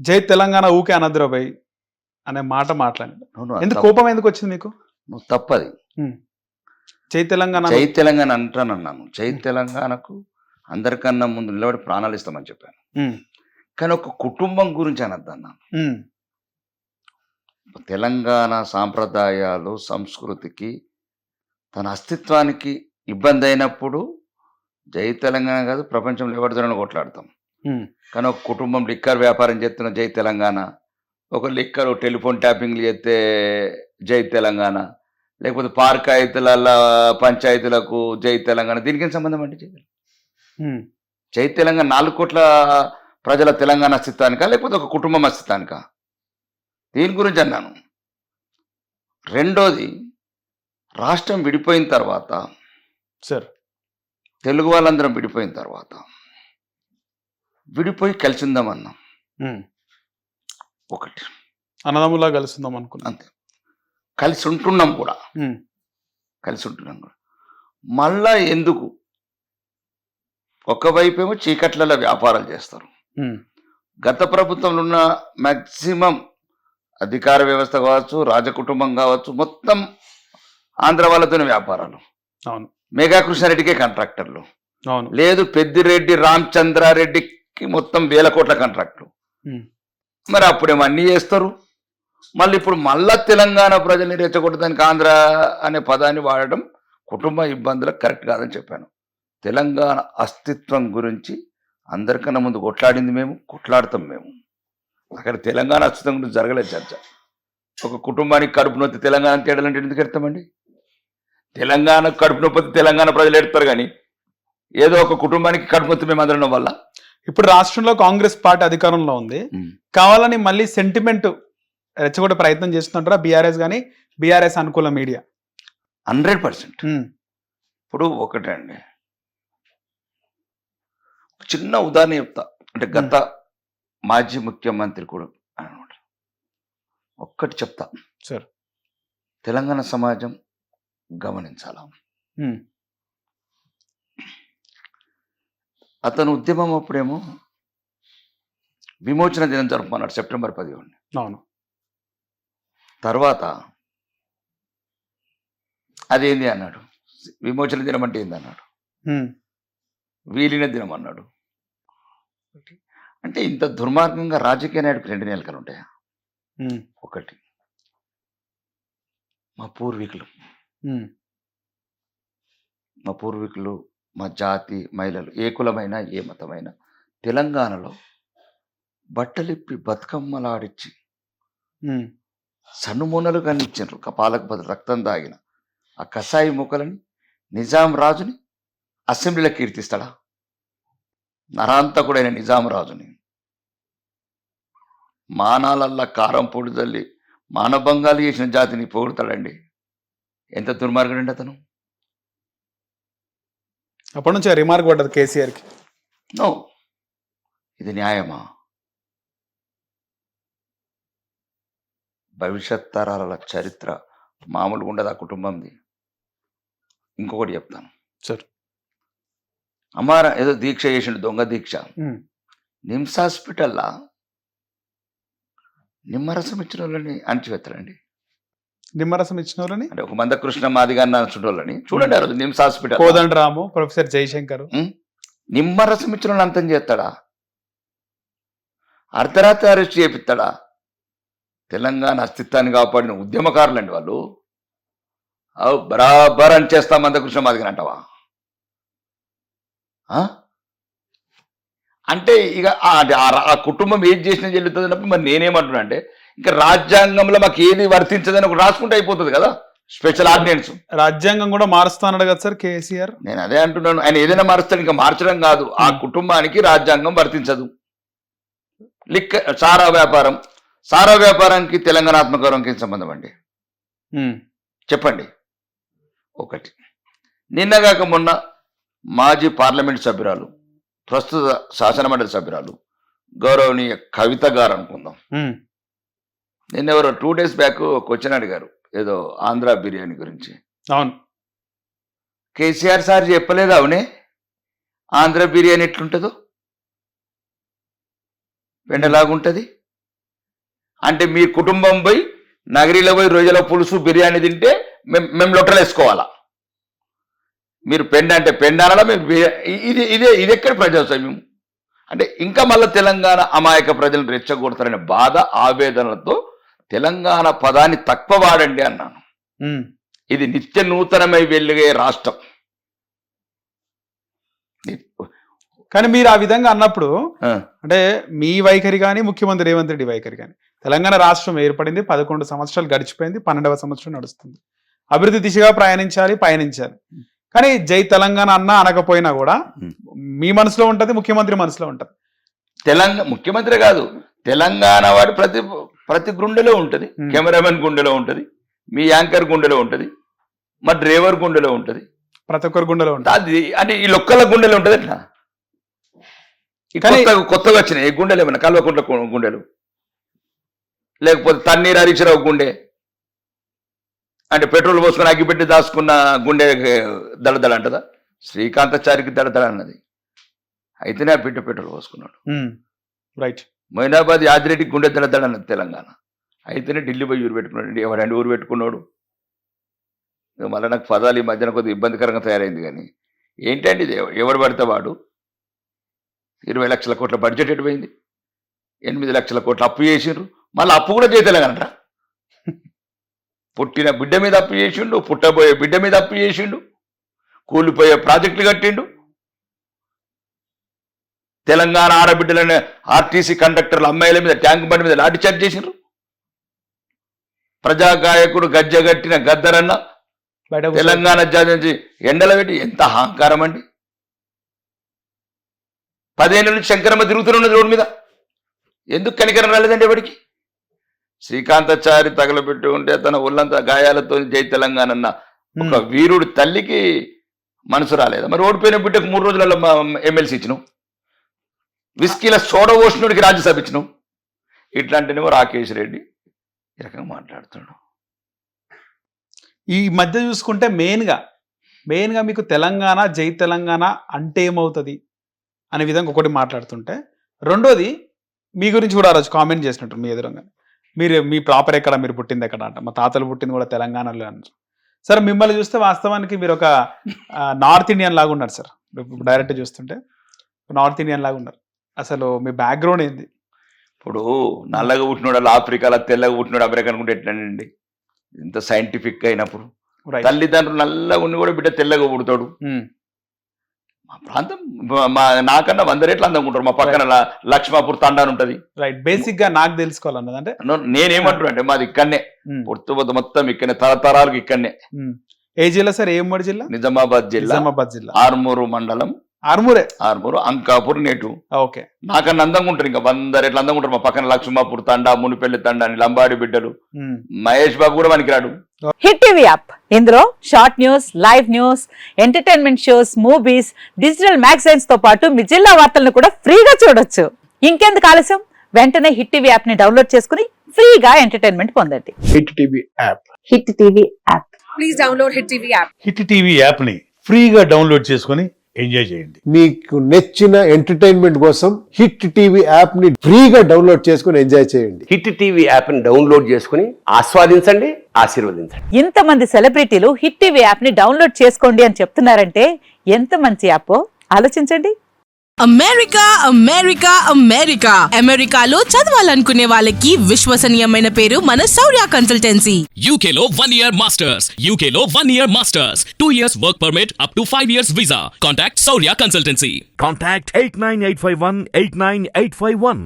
జై తెలంగాణ ఊకే అనద్దురా భయ్ అనే మాట మాట్లాడండి. అవును ఎందుకు కోపం ఎందుకు వచ్చింది మీకు? నువ్వు తప్పది. జై తెలంగాణ జై తెలంగాణ అంటానన్నాను. జై తెలంగాణకు అందరికన్నా ముందు నిలబడి ప్రాణాలు ఇస్తామని చెప్పాను. కానీ ఒక కుటుంబం గురించి అనద్దన్నాను. తెలంగాణ సాంప్రదాయాలు సంస్కృతికి తన అస్తిత్వానికి ఇబ్బంది అయినప్పుడు జై తెలంగాణ కాదు ప్రపంచంలో ఎవరితోనైనా కొట్లాడతాం. కానీ ఒక కుటుంబం లిక్కర్ వ్యాపారం చేస్తున్న జై తెలంగాణ, ఒక లిక్కర్ టెలిఫోన్ ట్యాపింగ్లు చేస్తే జై తెలంగాణ, లేకపోతే పార్కాయితుల పంచాయతీలకు జై తెలంగాణ, దీనికి ఏం సంబంధం అంటే జై తెలంగాణ 4 కోట్ల ప్రజల తెలంగాణ అస్తిత్వానికా లేకపోతే ఒక కుటుంబం అస్తిత్వానికా? దీని గురించి అన్నాను. రెండోది, రాష్ట్రం విడిపోయిన తర్వాత సార్ తెలుగు వాళ్ళందరం విడిపోయిన తర్వాత విడిపోయి కలిసి ఉందామన్నాం. ఒకటి అన్నదమ్ములా కలుస్తుందాం అనుకున్నాం. అంతే, కలిసి ఉంటున్నాం కూడా. మళ్ళా ఎందుకు ఒకవైపేమో చీకట్లలో వ్యాపారాలు చేస్తారు. గత ప్రభుత్వంలో ఉన్న మ్యాక్సిమం అధికార వ్యవస్థ కావచ్చు, రాజకుటుంబం కావచ్చు, మొత్తం ఆంధ్ర వాళ్ళతోనే వ్యాపారాలు. అవును, మెగా కృష్ణారెడ్డికే కాంట్రాక్టర్లు. అవును, లేదు పెద్దిరెడ్డి రామచంద్రారెడ్డికి మొత్తం 1000 కోట్ల కాంట్రాక్టులు. మరి అప్పుడేమో అన్నీ చేస్తారు. మళ్ళీ ఇప్పుడు మళ్ళా తెలంగాణ ప్రజల్ని రెచ్చగొట్టడానికి ఆంధ్ర అనే పదాన్ని వాడడం కుటుంబ ఇబ్బందులకు కరెక్ట్ కాదని చెప్పాను. తెలంగాణ అస్తిత్వం గురించి అందరికన్నా ముందు కొట్లాడింది మేము, కొట్లాడతాం మేము. అక్కడ తెలంగాణ అస్తిత్వం గురించి జరగలేదు చర్చ. ఒక కుటుంబానికి కడుపు నొప్పి తెలంగాణ తేడాలంటే ఎందుకు ఎడతామండి? తెలంగాణ కడుపు నొప్పి తెలంగాణ ప్రజలు ఎడతారు, కానీ ఏదో ఒక కుటుంబానికి కడుపు నొప్పి మేము అందరం వల్ల. ఇప్పుడు రాష్ట్రంలో కాంగ్రెస్ పార్టీ అధికారంలో ఉంది, కావాలని మళ్ళీ సెంటిమెంట్ రెచ్చగొట్టే ప్రయత్నం చేస్తుంటారా బీఆర్ఎస్ కానీ బీఆర్ఎస్ అనుకూల మీడియా? 100%. ఇప్పుడు ఒకటండి, చిన్న ఉదాహరణ చెప్తా. అంటే గత మాజీ ముఖ్యమంత్రి కూడా అనమాట. ఒక్కటి చెప్తా సార్, తెలంగాణ సమాజం గమనించాల. అతను ఉద్యమం అప్పుడేమో విమోచన దినం జరుపుకున్నాడు సెప్టెంబర్ 11. అవును. తర్వాత అదేంది అన్నాడు, విమోచన దినం అంటే ఏంది అన్నాడు, వీలిన దినం అన్నాడు. అంటే ఇంత దుర్మార్గంగా రాజకీయ నాయకుడికి 2 నెలకలు ఉంటాయా? ఒకటి, మా పూర్వీకులు మా జాతి మహిళలు ఏ కులమైనా ఏ మతమైనా తెలంగాణలో బట్టలిప్పి బతుకమ్మలాడిచ్చి సన్నుమూనలు కనిచ్చారు. కపాలకు బదులు రక్తం దాగిన ఆ కసాయి ముక్కలని నిజాం రాజుని అసెంబ్లీలో కీర్తిస్తాడా? నరాంతకుడైన నిజాం రాజుని మానాలల్లా కారం పొడి తల్లి మానభంగాలు చేసిన జాతిని పొగుడతాడండి? ఎంత దుర్మార్గుడండి అతను. అప్పటి నుంచి రిమార్క్ పడ్డది కేసీఆర్కి. నో, ఇది న్యాయమా? భవిష్యత్ తరాల చరిత్ర మామూలుగా ఉండదు ఆ కుటుంబంది. ఇంకొకటి చెప్తాను సార్, అమ్మారా ఏదో దీక్ష చేసిండు, దొంగ దీక్ష. నిమ్స్ హాస్పిటల్లా నిమ్మరసం ఇచ్చిన వాళ్ళని అణచివేస్తారండి. నిమ్మరసం ఇచ్చిన వాళ్ళని అంటే ఒక మందకృష్ణ మాదిగా అన్న వాళ్ళని చూడండి. ఆ రోజు నిమ్స్ హాస్పిటల్ కోదండరాము, ప్రొఫెసర్ జయశంకర్ నిమ్మరసం ఇచ్చిన వాళ్ళని అంతం చేస్తాడా? అర్ధరాత్రి అరెస్ట్ చేపిస్తాడా? తెలంగాణ అస్తిత్వాన్ని కాపాడిన ఉద్యమకారులండి వాళ్ళు. బరాబర్ అని చేస్తా మందకృష్ణ మాదిగా అంటావా? అంటే ఇక ఆ కుటుంబం ఏం చేసినా చెల్లుతుంది అన్నప్పుడు మరి నేనేమంటున్నా అంటే, ఇంకా రాజ్యాంగంలో మాకు ఏది వర్తించదని ఒకటి రాసుకుంటే అయిపోతుంది కదా, స్పెషల్ ఆర్డినెన్స్. రాజ్యాంగం కూడా మారుస్తాడు కదా సార్ కేసీఆర్. నేను అదే అంటున్నాను, ఆయన ఏదైనా మారుస్తాడు. ఇంకా మార్చడం కాదు, ఆ కుటుంబానికి రాజ్యాంగం వర్తించదు. సారా వ్యాపారానికి తెలంగాణ ఆత్మగౌరవంకి ఏం సంబంధం అండి? చెప్పండి. ఒకటి, నిన్నగాక మొన్న మాజీ పార్లమెంట్ సభ్యురాలు, ప్రస్తుత శాసనమండలి సభ్యురాలు గౌరవనీయ కవిత గారు అనుకుందాం, నిన్నెవరో 2 days బ్యాక్ క్వశ్చన్ అడిగారు ఏదో ఆంధ్ర బిర్యానీ గురించి. అవును, కేసీఆర్ సార్ చెప్పలేదు, 'అవునే, ఆంధ్ర బిర్యానీ ఎట్లుంటుందో'. పెండలాగుంటుంది. అంటే మీ కుటుంబం పోయి నగరీలో పోయి రొయ్యల పులుసు బిర్యానీ తింటే మేము లొట్టలు వేసుకోవాలా? మీరు పెండ అంటే పెండాలా? మీరు ఇది ఎక్కడ ప్రజాస్వామ్యం? అంటే ఇంకా మళ్ళీ తెలంగాణ అమాయక ప్రజలను రెచ్చగొడతారనే బాధ ఆవేదనలతో తెలంగాణ పదాన్ని తక్కువ వాడండి అన్నాను. ఇది నిత్య నూతనమై వెలుగే రాష్ట్రం. కానీ మీరు ఆ విధంగా అన్నప్పుడు అంటే మీ వైఖరి కానీ ముఖ్యమంత్రి రేవంత్ రెడ్డి వైఖరి కానీ, తెలంగాణ రాష్ట్రం ఏర్పడింది, 11 సంవత్సరాలు గడిచిపోయింది, 12వ సంవత్సరం నడుస్తుంది, అభివృద్ధి దిశగా పయనించాలి. కానీ జై తెలంగాణ అన్నా అనకపోయినా కూడా మీ మనసులో ఉంటది, ముఖ్యమంత్రి మనసులో ఉంటది. ముఖ్యమంత్రి కాదు, తెలంగాణ వాడి ప్రతి గుండెలో ఉంటది. కెమెరామెన్ గుండెలో ఉంటది, మీ యాంకర్ గుండెలో ఉంటది, మా డ్రైవర్ గుండెలో ఉంటది, ప్రతి ఒక్కరి గుండెలో ఉంటది. అది అంటే ఈ లొక్కల గుండెలో ఉంటది. అట్లా కొత్తగా వచ్చినాయి గుండెలు ఏమన్నా కల్వకుంట్ల గుండెలు, లేకపోతే తన్నీరు హరీశ్రావు గుండె, అంటే పెట్రోల్ పోసుకొని అగ్గిపెట్టి దాచుకున్న గుండె దళదళ అంటదా? శ్రీకాంతాచారికి దళదళ అన్నది. అయితేనే ఆ పెట్రోల్ పోసుకున్నాడు. రైట్. మొయినాబాద్ యాదిరెడ్డికి గుండె దళదళ అన్నది తెలంగాణ. అయితేనే ఢిల్లీ పోయి ఊరు పెట్టుకున్నాడు. ఎవరండి ఊరు పెట్టుకున్నాడు? మళ్ళీ నాకు పదాలు ఈ మధ్యన కొద్దిగా ఇబ్బందికరంగా తయారైంది. కానీ ఏంటండి ఇది? ఎవడు పడితే వాడు 20 లక్షల కోట్ల బడ్జెట్ ఎటుపోయింది, 8 లక్షల కోట్ల అప్పు చేసిండ్రు. మళ్ళీ అప్పు కూడా చేయలేగనట. పుట్టిన బిడ్డ మీద అప్పు చేసిండు, పుట్టబోయే బిడ్డ మీద అప్పు చేసిండు, కూలిపోయే ప్రాజెక్టులు కట్టిండు. తెలంగాణ ఆడబిడ్డలనే ఆర్టీసీ కండక్టర్ల అమ్మాయిల మీద ట్యాంక్ బండి మీద లాఠీ చార్జ్ చేసిండ్రు. ప్రజాగాయకుడు గజ్జగట్టిన గద్దరన్న తెలంగాణ జాతి నుంచి ఎండల పెట్టి ఎంత అహంకారం అండి! 10 ఏళ్ళ నుంచి శంకరమ్మ తిరుగుతున్నది రోడ్డు మీద. ఎందుకు కనికరం రాలేదండి ఎవరికి? శ్రీకాంతాచారి తగలబెట్టి ఉంటే తన ఒళ్ళంతా గాయాలతో జై తెలంగాణ అన్న ఒక వీరుడు తల్లికి మనసు రాలేదా? మరి ఓడిపోయిన బిడ్డకు 3 రోజులలో ఎమ్మెల్సీ ఇచ్చినావు, విస్కీల సోడ ఓషనుడికి రాజ్యసభ ఇచ్చినావు. ఇట్లాంటినేమో రాకేష్ రెడ్డి ఈ రకంగా మాట్లాడుతున్నాడు. ఈ మధ్య చూసుకుంటే మెయిన్గా మీకు తెలంగాణ జై తెలంగాణ అంటే ఏమవుతుంది అనే విధంగా ఒకటి మాట్లాడుతుంటే, రెండోది మీ గురించి కూడా ఆ రోజు కామెంట్ చేసినట్టు మీ ఎదురుగా, మీ ప్రాపర్ ఎక్కడ, మీరు పుట్టింది ఎక్కడ అంట, మా తాతలు పుట్టింది కూడా తెలంగాణలో అని. సార్ మిమ్మల్ని చూస్తే వాస్తవానికి మీరు ఒక నార్త్ ఇండియన్ లాగా ఉన్నారు సార్. డైరెక్ట్ చూస్తుంటే నార్త్ ఇండియన్ లాగా ఉన్నారు. అసలు మీ బ్యాక్గ్రౌండ్ ఏంది? ఇప్పుడు నల్లగా పుట్టినోడు ఆఫ్రికాలో, తెల్లగా పుట్టినోడు అమెరికా అనుకుంటే ఎట్లండి? ఇంత సైంటిఫిక్ అయినప్పుడు తల్లిదండ్రులు నల్లగా ఉండి కూడా బిడ్డ తెల్లగా పుడతాడు. మా ప్రాంతం నాకన్నా 100 రెట్లు అందంగా ఉంటారు. మా పక్కన లక్ష్మాపూర్ తండా ఉంటది. రైట్. బేసిక్ గా నాకు తెలుసుకోవాలన్నది అంటే నేనేమంటున్నా అంటే మాది ఇక్కడనే, పుట్టుబద్దు మొత్తం ఇక్కడనే, తరతరాలకు ఇక్కడనే. ఏ జిల్లా సార్? ఏ ఉమ్మడి జిల్లా? నిజామాబాద్ జిల్లా, ఆర్మూరు మండలం. ఆర్మూరు అంకాపూర్ నేటు. ఓకే. నాకన్నా అందంగా ఉంటారు, ఇంకా 100 రెట్లు అందంగా ఉంటారు. మా పక్కన లక్ష్మాపూర్ తండా, మునిపెల్లి తండా అని లంబాడి బిడ్డలు. మహేష్ బాబు కూడా మనకి రాడు. హిట్ టీవీ యాప్, ఇందులో short news, live news, entertainment shows, movies, digital magazines తో పాటు మీ జిల్లా వార్తలను కూడా ఫ్రీగా చూడొచ్చు. ఇంకెందుకు ఆలస్యం? వెంటనే హిట్ టీవీ యాప్ ని డౌన్లోడ్ చేసుకుని ఫ్రీగా ఎంటర్టైన్మెంట్ పొందండి. Hit TV app. Hit TV app. Please download hit TV app. Hit TV app ని ఫ్రీగా డౌన్లోడ్ చేసుకుని ఎంజాయ్ చేయండి. మీకు నచ్చిన ఎంటర్టైన్మెంట్ కోసం హిట్ టీవీ యాప్ ని ఫ్రీగా డౌన్లోడ్ చేసుకుని ఎంజాయ్ చేయండి. హిట్ టీవీ యాప్ ని డౌన్లోడ్ చేసుకుని ఆస్వాదించండి, ఆశీర్వదించండి. ఇంతమంది సెలబ్రిటీలు హిట్ టీవీ యాప్ ని డౌన్లోడ్ చేసుకోండి అని చెప్తున్నారంటే ఎంత మంచి యాప్ ఆలోచించండి. అమెరికా అమెరికాలో చదవాలనుకునే వాళ్ళకి విశ్వసనీయమైన పేరు మన శౌర్య కన్సల్టెన్సీ. UK లో 1 year masters, UK లో 1 year masters, 2 years work permit up to 5 years visa. Contact Saurya Consultancy. Contact 89851 89851.